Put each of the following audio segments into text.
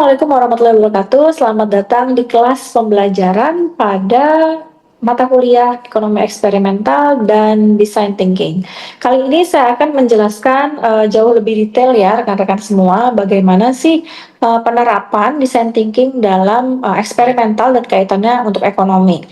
Assalamualaikum warahmatullahi wabarakatuh. Selamat datang di kelas pembelajaran pada mata kuliah Ekonomi Eksperimental dan Design Thinking. Kali ini saya akan menjelaskan jauh lebih detail ya rekan-rekan semua bagaimana sih penerapan Design Thinking dalam eksperimental dan kaitannya untuk ekonomi.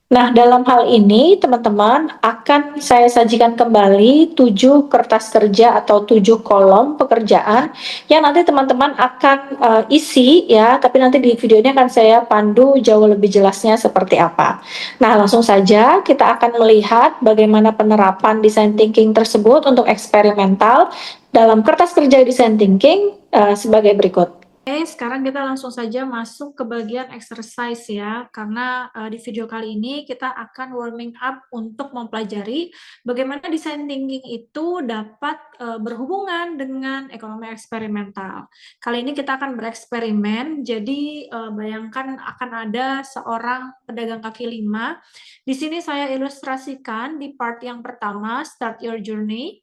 Nah, dalam hal ini teman-teman akan saya sajikan kembali 7 kertas kerja atau 7 kolom pekerjaan yang nanti teman-teman akan isi ya, tapi nanti di video ini akan saya pandu jauh lebih jelasnya seperti apa. Nah, langsung saja kita akan melihat bagaimana penerapan design thinking tersebut untuk eksperimental dalam kertas kerja design thinking sebagai berikut. Oke, sekarang kita langsung saja masuk ke bagian exercise ya, karena di video kali ini kita akan warming up untuk mempelajari bagaimana design thinking itu dapat berhubungan dengan ekonomi eksperimental. Kali ini kita akan bereksperimen, jadi bayangkan akan ada seorang pedagang kaki lima. Di sini saya ilustrasikan di part yang pertama, start your journey.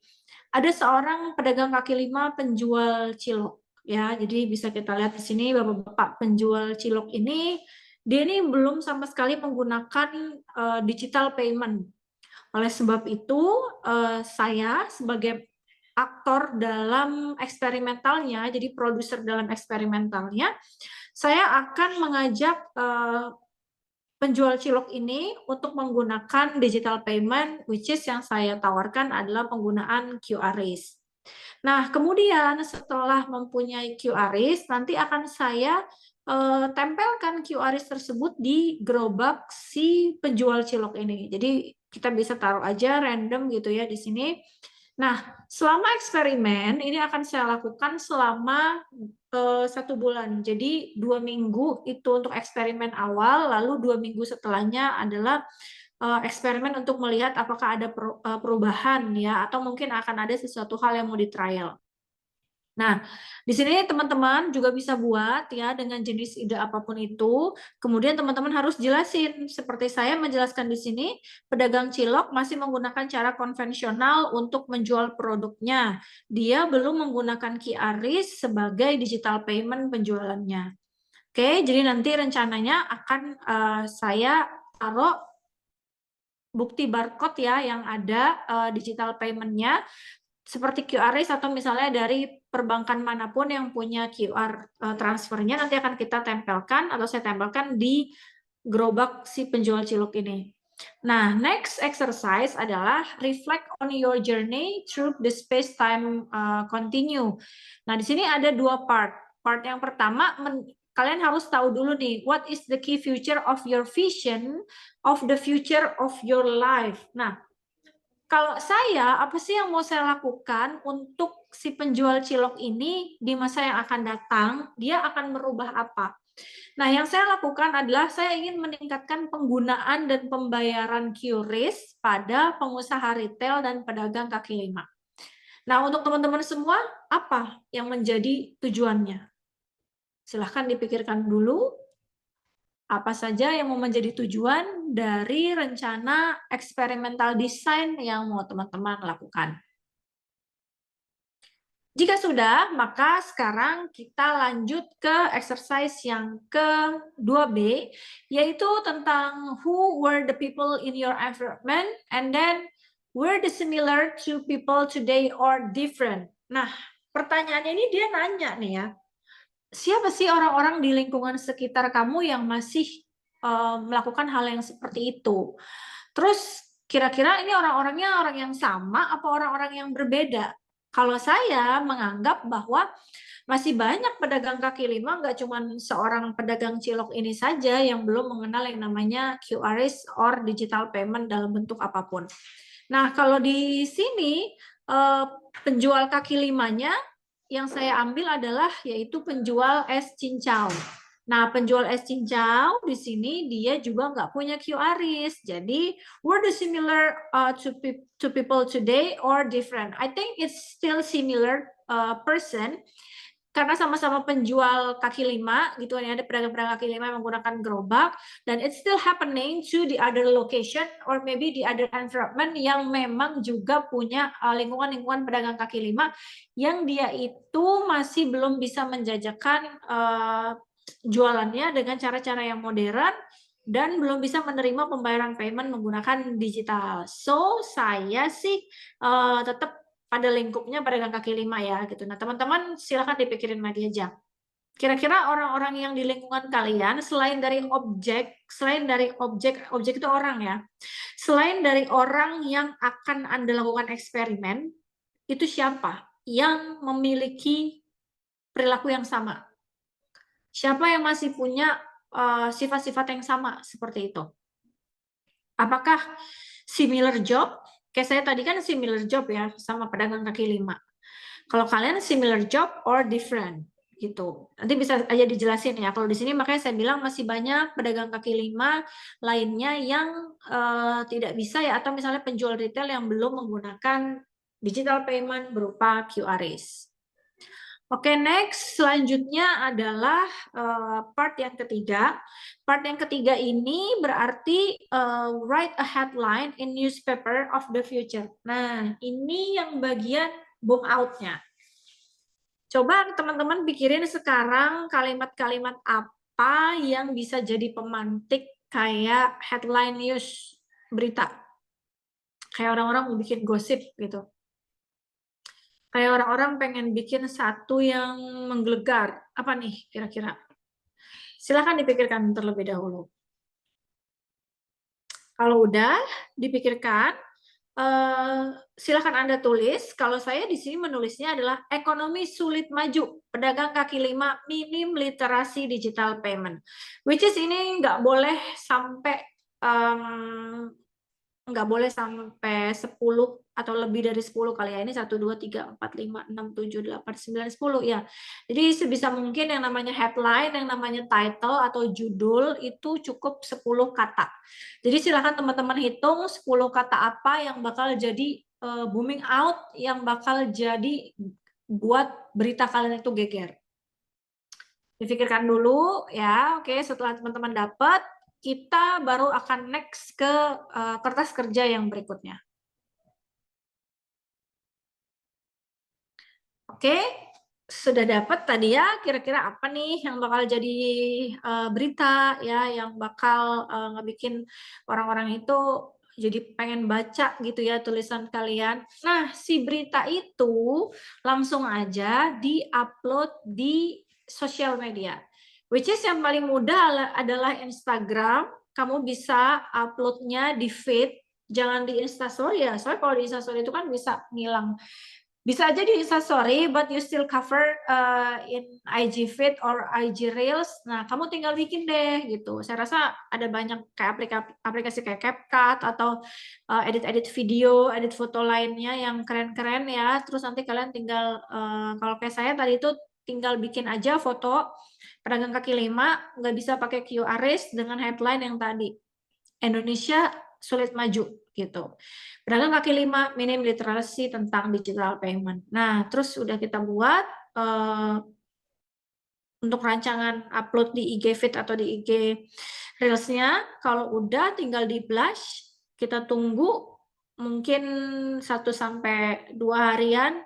Ada seorang pedagang kaki lima penjual cilok. Ya, jadi bisa kita lihat di sini bapak-bapak penjual cilok ini, dia ini belum sama sekali menggunakan digital payment. Oleh sebab itu, saya sebagai aktor dalam eksperimentalnya, jadi produser dalam eksperimentalnya, saya akan mengajak penjual cilok ini untuk menggunakan digital payment, which is yang saya tawarkan adalah penggunaan QRIS. Nah, kemudian setelah mempunyai QRIS, nanti akan saya tempelkan QRIS tersebut di gerobak si penjual cilok ini. Jadi kita bisa taruh aja random gitu ya di sini. Nah, selama eksperimen ini akan saya lakukan selama 1 bulan. Jadi 2 minggu itu untuk eksperimen awal, lalu 2 minggu setelahnya adalah eksperimen untuk melihat apakah ada perubahan ya, atau mungkin akan ada sesuatu hal yang mau di trial. Nah, di sini teman-teman juga bisa buat ya dengan jenis ide apapun itu. Kemudian teman-teman harus jelasin, seperti saya menjelaskan di sini, pedagang cilok masih menggunakan cara konvensional untuk menjual produknya. Dia belum menggunakan QRIS sebagai digital payment penjualannya. Oke, jadi nanti rencananya akan saya taruh bukti barcode ya yang ada digital payment-nya seperti QRIS atau misalnya dari perbankan manapun yang punya QR transfernya nanti akan kita tempelkan atau saya tempelkan di gerobak si penjual cilok ini. Nah, next exercise adalah reflect on your journey through the space-time continue. Nah, di sini ada 2 part. Part yang pertama, kalian harus tahu dulu nih, what is the key future of your vision of the future of your life. Nah, kalau saya, apa sih yang mau saya lakukan untuk si penjual cilok ini di masa yang akan datang, dia akan merubah apa? Nah, yang saya lakukan adalah saya ingin meningkatkan penggunaan dan pembayaran QRIS pada pengusaha retail dan pedagang kaki lima. Nah, untuk teman-teman semua, apa yang menjadi tujuannya? Silahkan dipikirkan dulu. Apa saja yang mau menjadi tujuan dari rencana eksperimental design yang mau teman-teman lakukan. Jika sudah, maka sekarang kita lanjut ke exercise yang ke-2B, yaitu tentang who were the people in your environment, and then were the similar to people today or different. Nah, pertanyaannya ini dia nanya nih ya, siapa sih orang-orang di lingkungan sekitar kamu yang masih melakukan hal yang seperti itu? Terus kira-kira ini orang-orangnya orang yang sama apa orang-orang yang berbeda? Kalau saya menganggap bahwa masih banyak pedagang kaki lima, nggak cuma seorang pedagang cilok ini saja yang belum mengenal yang namanya QRIS or digital payment dalam bentuk apapun. Nah, kalau di sini penjual kaki limanya yang saya ambil adalah yaitu penjual es cincau. Nah, penjual es cincau di sini dia juga nggak punya QRIS. Jadi, were the similar to people today or different? I think it's still similar person. karena sama-sama penjual kaki lima gitu ya, ada pedagang-pedagang kaki lima yang menggunakan gerobak, dan it's still happening to the other location or maybe the other environment yang memang juga punya lingkungan-lingkungan pedagang kaki lima yang dia itu masih belum bisa menjajakan jualannya dengan cara-cara yang modern dan belum bisa menerima pembayaran payment menggunakan digital. So saya sih tetap pada lingkupnya pedagang kaki lima ya gitu. Nah teman-teman silahkan dipikirin lagi aja. Kira-kira orang-orang yang di lingkungan kalian selain dari objek itu orang ya, selain dari orang yang akan Anda lakukan eksperimen, itu siapa yang memiliki perilaku yang sama? Siapa yang masih punya sifat-sifat yang sama seperti itu? Apakah similar job? Kayak saya tadi kan similar job ya sama pedagang kaki lima. Kalau kalian similar job or different gitu. Nanti bisa aja dijelasin ya. Kalau di sini makanya saya bilang masih banyak pedagang kaki lima lainnya yang tidak bisa ya, atau misalnya penjual retail yang belum menggunakan digital payment berupa QRIS. Oke, next selanjutnya adalah part yang ketiga. Part yang ketiga ini berarti write a headline in newspaper of the future. Nah, ini yang bagian boom out-nya. Coba teman-teman pikirin sekarang kalimat-kalimat apa yang bisa jadi pemantik kayak headline news berita. Kayak orang-orang mau bikin gosip gitu. Kayak orang-orang pengen bikin satu yang menggelegar. Apa nih kira-kira? Silahkan dipikirkan terlebih dahulu. Kalau udah dipikirkan, silahkan Anda tulis. Kalau saya di sini menulisnya adalah ekonomi sulit maju, pedagang kaki lima minim literasi digital payment. Which is ini nggak boleh sampai 10 atau lebih dari 10 kali ya. Ini 1, 2, 3, 4, 5, 6, 7, 8, 9, 10 ya. Jadi sebisa mungkin yang namanya headline, yang namanya title atau judul itu cukup 10 kata. Jadi silakan teman-teman hitung 10 kata apa yang bakal jadi booming out, yang bakal jadi buat berita kalian itu geger. Difikirkan dulu ya. Oke, setelah teman-teman dapat, kita baru akan next ke kertas kerja yang berikutnya. Oke, sudah dapat tadi ya, kira-kira apa nih yang bakal jadi berita ya, yang bakal ngebikin orang-orang itu jadi pengen baca gitu ya tulisan kalian. Nah, si berita itu langsung aja di-upload di sosial media. Which is yang paling mudah adalah Instagram. Kamu bisa uploadnya di feed, jangan di Instastory ya. Soalnya kalau di Instastory itu kan bisa ngilang. Bisa aja di Instastory, but you still cover in IG feed or IG Reels. Nah, kamu tinggal bikin deh gitu. Saya rasa ada banyak kayak aplikasi kayak CapCut atau edit-edit video, edit foto lainnya yang keren-keren ya. Terus nanti kalian tinggal, kalau kayak saya tadi itu tinggal bikin aja foto pedagang kaki lima, nggak bisa pakai QRIS dengan headline yang tadi. Indonesia sulit maju gitu. Pedagang kaki lima minim literasi tentang digital payment. Nah, terus udah kita buat untuk rancangan upload di IG feed atau di IG Reels-nya. Kalau udah tinggal di blush, kita tunggu mungkin 1-2 harian.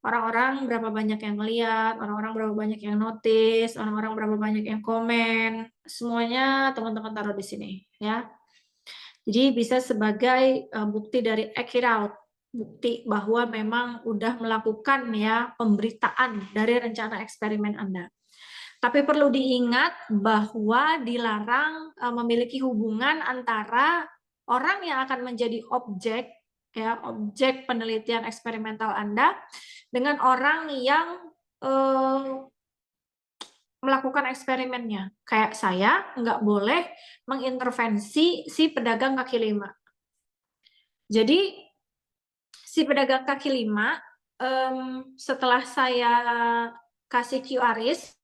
Orang-orang berapa banyak yang lihat, orang-orang berapa banyak yang notice, orang-orang berapa banyak yang komen, semuanya teman-teman taruh di sini ya. Jadi bisa sebagai bukti dari accurate out, bukti bahwa memang udah melakukan ya pemberitaan dari rencana eksperimen Anda. Tapi perlu diingat bahwa dilarang memiliki hubungan antara orang yang akan menjadi objek ya, objek penelitian eksperimental Anda dengan orang yang melakukan eksperimennya. Kayak saya nggak boleh mengintervensi si pedagang kaki lima. Jadi si pedagang kaki lima setelah saya kasih QRIS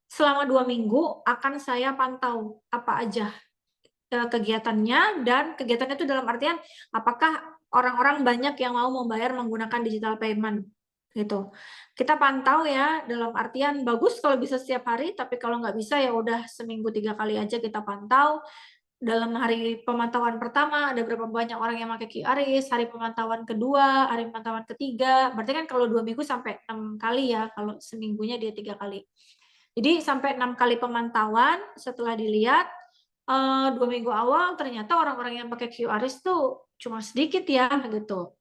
selama 2 minggu akan saya pantau apa aja kegiatannya, dan kegiatannya itu dalam artian apakah orang-orang banyak yang mau membayar menggunakan digital payment. gitu. Kita pantau ya, dalam artian bagus kalau bisa setiap hari, tapi kalau nggak bisa ya udah seminggu 3 kali aja kita pantau. Dalam hari pemantauan pertama ada berapa banyak orang yang pakai QRIS, hari pemantauan kedua, hari pemantauan ketiga, berarti kan kalau 2 minggu sampai 6 kali ya, kalau seminggunya dia 3 kali. Jadi sampai 6 kali pemantauan setelah dilihat 2 minggu awal ternyata orang-orang yang pakai QRIS tuh cuma sedikit ya gitu.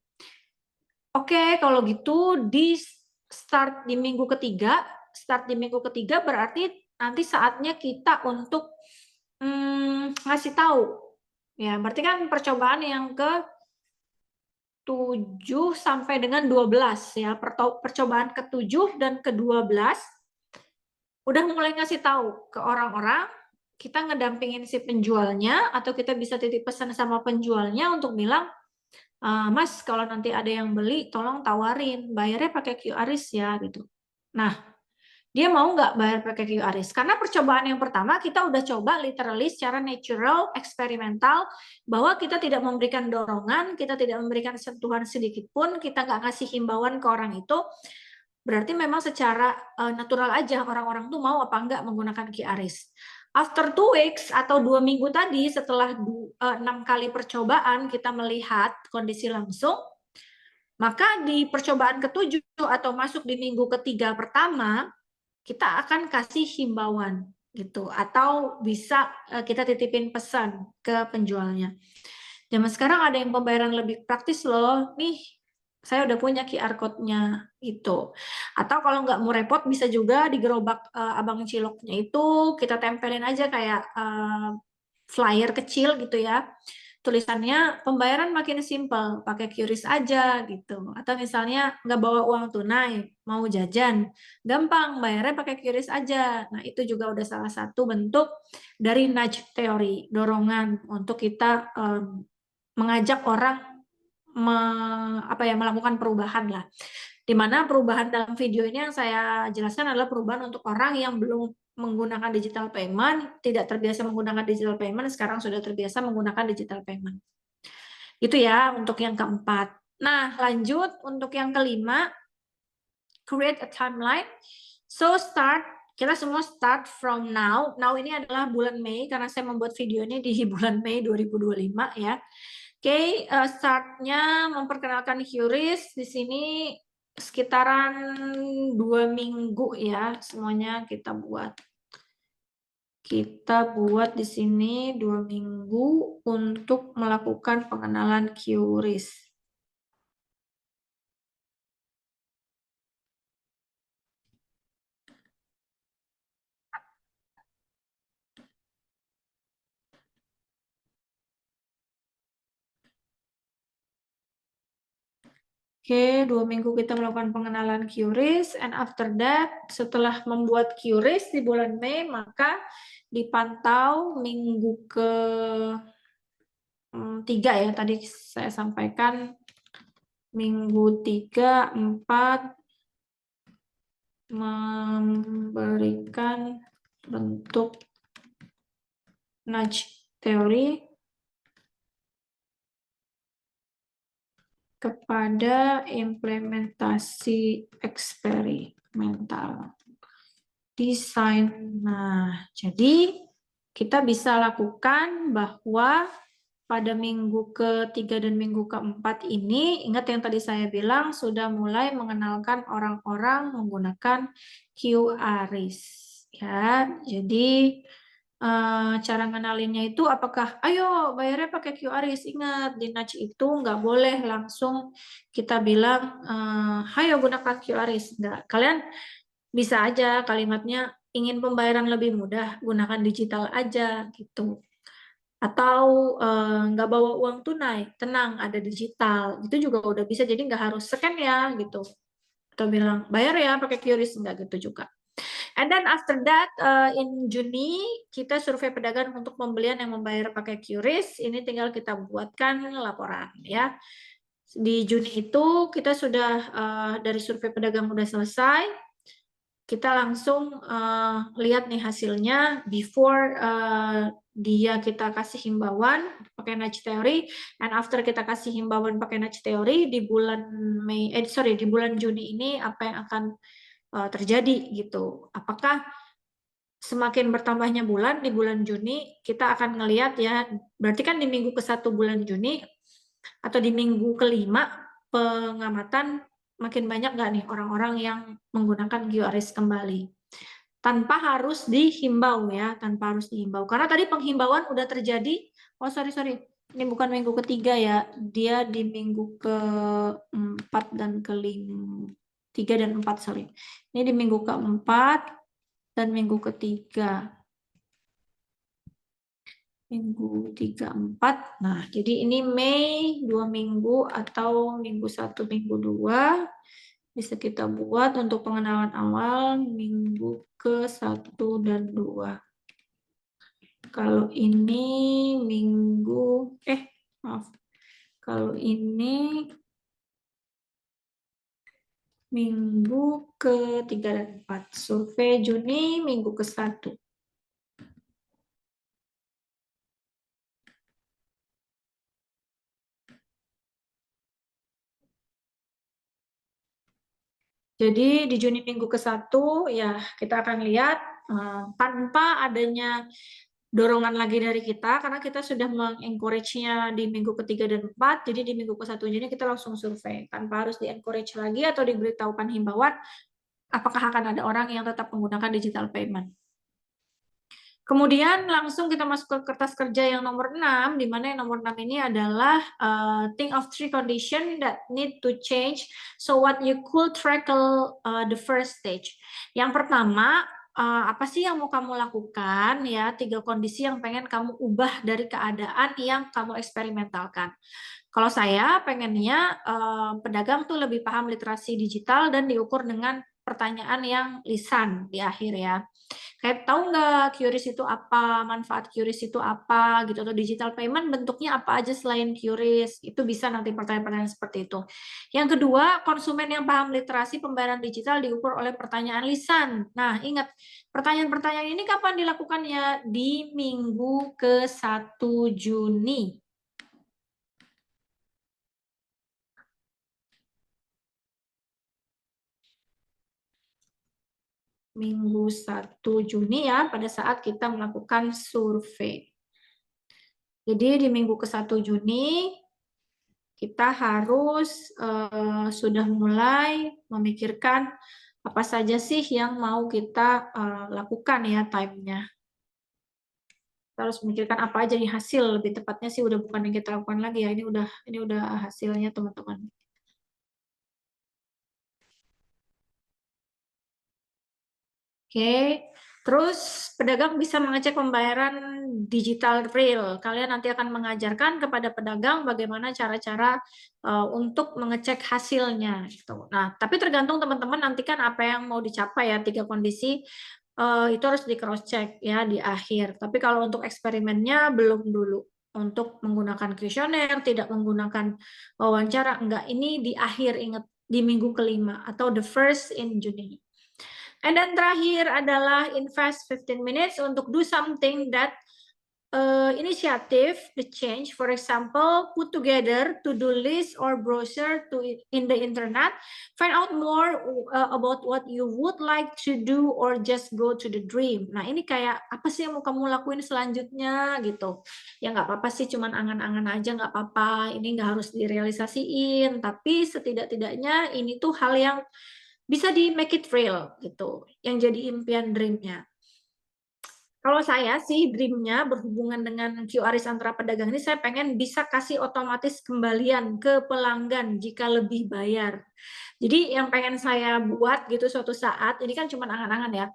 Oke, kalau gitu start di minggu ketiga berarti nanti saatnya kita untuk ngasih tahu. Ya, berarti kan percobaan yang ke 7 sampai dengan 12 ya. Percobaan ke-7 dan ke-12 udah mulai ngasih tahu ke orang-orang, kita ngedampingin si penjualnya atau kita bisa titip pesan sama penjualnya untuk bilang, Mas, kalau nanti ada yang beli, tolong tawarin, bayarnya pakai QRIS ya, gitu. Nah, dia mau nggak bayar pakai QRIS? Karena percobaan yang pertama, kita udah coba literally secara natural, eksperimental, bahwa kita tidak memberikan dorongan, kita tidak memberikan sentuhan sedikit pun, kita nggak ngasih himbauan ke orang itu, berarti memang secara natural aja orang-orang tuh mau apa nggak menggunakan QRIS. After 2 weeks atau 2 minggu tadi, setelah 6 kali percobaan kita melihat kondisi langsung, maka di percobaan ke-7 atau masuk di minggu ketiga pertama, kita akan kasih himbauan gitu, atau bisa kita titipin pesan ke penjualnya. Zaman sekarang ada yang pembayaran lebih praktis loh, nih saya udah punya QR code-nya itu. Atau kalau nggak mau repot bisa juga di gerobak abang ciloknya itu kita tempelin aja kayak flyer kecil gitu ya. Tulisannya pembayaran makin simpel, pakai QRIS aja gitu. Atau misalnya nggak bawa uang tunai, mau jajan, gampang bayarnya pakai QRIS aja. Nah itu juga udah salah satu bentuk dari nudge theory, dorongan untuk kita mengajak orang melakukan perubahan lah. Dimana perubahan dalam video ini yang saya jelaskan adalah perubahan untuk orang yang belum menggunakan digital payment, tidak terbiasa menggunakan digital payment, sekarang sudah terbiasa menggunakan digital payment. Itu ya untuk yang keempat. Nah, lanjut untuk yang kelima, create a timeline. So kita semua start from now. Now ini adalah bulan Mei, karena saya membuat video ini di bulan Mei 2025 ya. Oke, startnya memperkenalkan QRIS di sini sekitaran 2 minggu ya, semuanya kita buat. Kita buat di sini 2 minggu untuk melakukan pengenalan QRIS. Oke, 2 minggu kita melakukan pengenalan QRIS, and after that, setelah membuat QRIS di bulan Mei, maka dipantau minggu ke 3 ya, tadi saya sampaikan minggu 3, 4, memberikan bentuk nudge theory kepada implementasi eksperimental desain. Nah, jadi kita bisa lakukan bahwa pada minggu ke-3 dan minggu ke-4 ini, ingat yang tadi saya bilang, sudah mulai mengenalkan orang-orang menggunakan QRIS. Ya, jadi cara ngenalinnya itu apakah, ayo bayarnya pakai QRIS. Ingat, di nudge itu nggak boleh langsung kita bilang, ayo gunakan QRIS. Nggak, kalian bisa aja kalimatnya ingin pembayaran lebih mudah, gunakan digital aja gitu. Atau nggak bawa uang tunai, tenang ada digital. Itu juga udah bisa, jadi nggak harus scan ya gitu. Atau bilang bayar ya pakai QRIS, nggak gitu juga. And then after that, in Juni, kita survei pedagang untuk pembelian yang membayar pakai QRIS. Ini tinggal kita buatkan laporan ya. Di Juni itu kita sudah dari survei pedagang udah selesai. kita langsung lihat nih hasilnya before kita kasih himbauan pakai nudge theory, and after kita kasih himbauan pakai nudge theory di bulan di bulan Juni ini apa yang akan terjadi gitu. Apakah semakin bertambahnya bulan di bulan Juni kita akan ngelihat ya, berarti kan di minggu ke-1 bulan Juni atau di minggu kelima pengamatan makin banyak nggak nih orang-orang yang menggunakan QRIS kembali tanpa harus dihimbau ya, tanpa harus dihimbau karena tadi penghimbauan udah terjadi. Oh sorry, ini bukan minggu ketiga ya, dia di minggu ke-4 dan ke-5, 3 dan 4, sorry, ini di minggu ke-4 dan minggu ketiga, minggu 3, 4. Nah, jadi ini Mei 2 minggu atau minggu 1, minggu 2. Bisa kita buat untuk pengenalan awal minggu ke-1 dan 2. Kalau ini Kalau ini minggu ke-3 dan 4. Survei Juni minggu ke-1. Jadi di Juni minggu ke-1 ya kita akan lihat tanpa adanya dorongan lagi dari kita karena kita sudah mengencourage-nya di minggu ke-3 dan 4. Jadi di minggu ke-1 Juni kita langsung survei tanpa harus di-encourage lagi atau diberitahukan himbauan apakah akan ada orang yang tetap menggunakan digital payment. Kemudian langsung kita masuk ke kertas kerja yang nomor 6, di mana yang nomor 6 ini adalah think of 3 condition that need to change so what you could tackle the first stage. Yang pertama, apa sih yang mau kamu lakukan ya, 3 kondisi yang pengen kamu ubah dari keadaan yang kamu eksperimentalkan. Kalau saya pengennya pedagang tuh lebih paham literasi digital dan diukur dengan pertanyaan yang lisan di akhir ya. Kayak tahu nggak QRIS itu apa, manfaat QRIS itu apa gitu, atau digital payment bentuknya apa aja selain QRIS, itu bisa nanti pertanyaan-pertanyaan seperti itu. Yang kedua, konsumen yang paham literasi pembayaran digital diukur oleh pertanyaan lisan. Nah, ingat, pertanyaan-pertanyaan ini kapan dilakukannya? Di minggu ke-1 Juni. Minggu 1 Juni ya, pada saat kita melakukan survei. Jadi di minggu ke-1 Juni, kita harus sudah mulai memikirkan apa saja sih yang mau kita lakukan ya time-nya. Kita harus memikirkan apa aja nih hasil, lebih tepatnya sih udah bukan yang kita lakukan lagi ya, ini udah hasilnya teman-teman. Oke, terus pedagang bisa mengecek pembayaran digital real. Kalian nanti akan mengajarkan kepada pedagang bagaimana cara-cara untuk mengecek hasilnya. Gitu. Nah, tapi tergantung teman-teman nanti kan apa yang mau dicapai ya, 3 kondisi itu harus di cross check ya di akhir. Tapi kalau untuk eksperimennya belum dulu. Untuk menggunakan kuesioner, tidak menggunakan wawancara, enggak. Ini di akhir, ingat di minggu kelima atau the first in Juni. And then terakhir adalah invest 15 minutes untuk do something that initiative the change. For example, put together to-do list or brochure in the internet. Find out more about what you would like to do or just go to the dream. Nah, ini kayak apa sih yang mau kamu lakuin selanjutnya gitu. Ya nggak apa-apa sih, cuman angan-angan aja nggak apa-apa. Ini nggak harus direalisasiin, tapi setidak-tidaknya ini tuh hal yang bisa di make it real gitu, yang jadi impian dreamnya. Kalau saya sih dreamnya berhubungan dengan QRIS antara pedagang ini, saya pengen bisa kasih otomatis kembalian ke pelanggan jika lebih bayar. Jadi yang pengen saya buat gitu suatu saat, ini kan cuma angan-angan ya,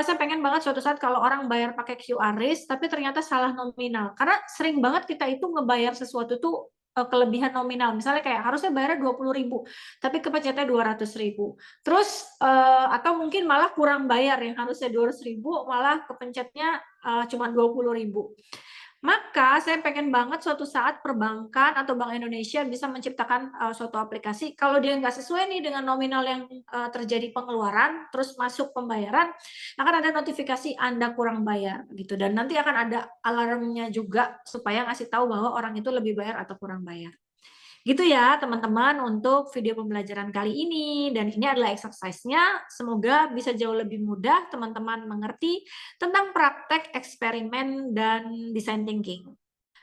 saya pengen banget suatu saat kalau orang bayar pakai QRIS tapi ternyata salah nominal, karena sering banget kita itu ngebayar sesuatu tuh kelebihan nominal, misalnya kayak harusnya bayarnya 20.000 tapi kepencetnya 200.000, terus atau mungkin malah kurang bayar, yang harusnya 200.000 malah kepencetnya cuma 20.000. Maka saya pengen banget suatu saat perbankan atau Bank Indonesia bisa menciptakan, suatu aplikasi kalau dia nggak sesuai nih dengan nominal yang, terjadi pengeluaran, terus masuk pembayaran, akan ada notifikasi Anda kurang bayar gitu dan nanti akan ada alarmnya juga supaya ngasih tahu bahwa orang itu lebih bayar atau kurang bayar. Gitu ya teman-teman untuk video pembelajaran kali ini dan ini adalah exercise-nya. Semoga bisa jauh lebih mudah teman-teman mengerti tentang praktek, eksperimen, dan design thinking.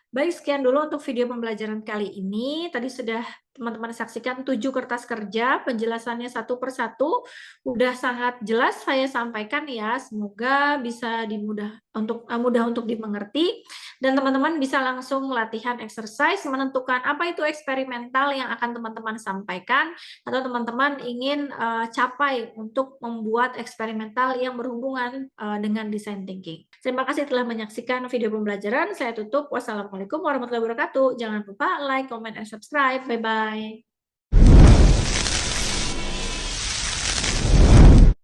Baik, sekian dulu untuk video pembelajaran kali ini. Tadi sudah teman-teman saksikan 7 kertas kerja, penjelasannya satu persatu. Udah sangat jelas saya sampaikan ya. Semoga bisa mudah untuk dimengerti dan teman-teman bisa langsung latihan exercise menentukan apa itu eksperimental yang akan teman-teman sampaikan atau teman-teman ingin capai untuk membuat eksperimental yang berhubungan dengan design thinking. Terima kasih telah menyaksikan video pembelajaran. Saya tutup. Wassalamualaikum warahmatullahi wabarakatuh. Jangan lupa like, comment, and subscribe. Bye-bye.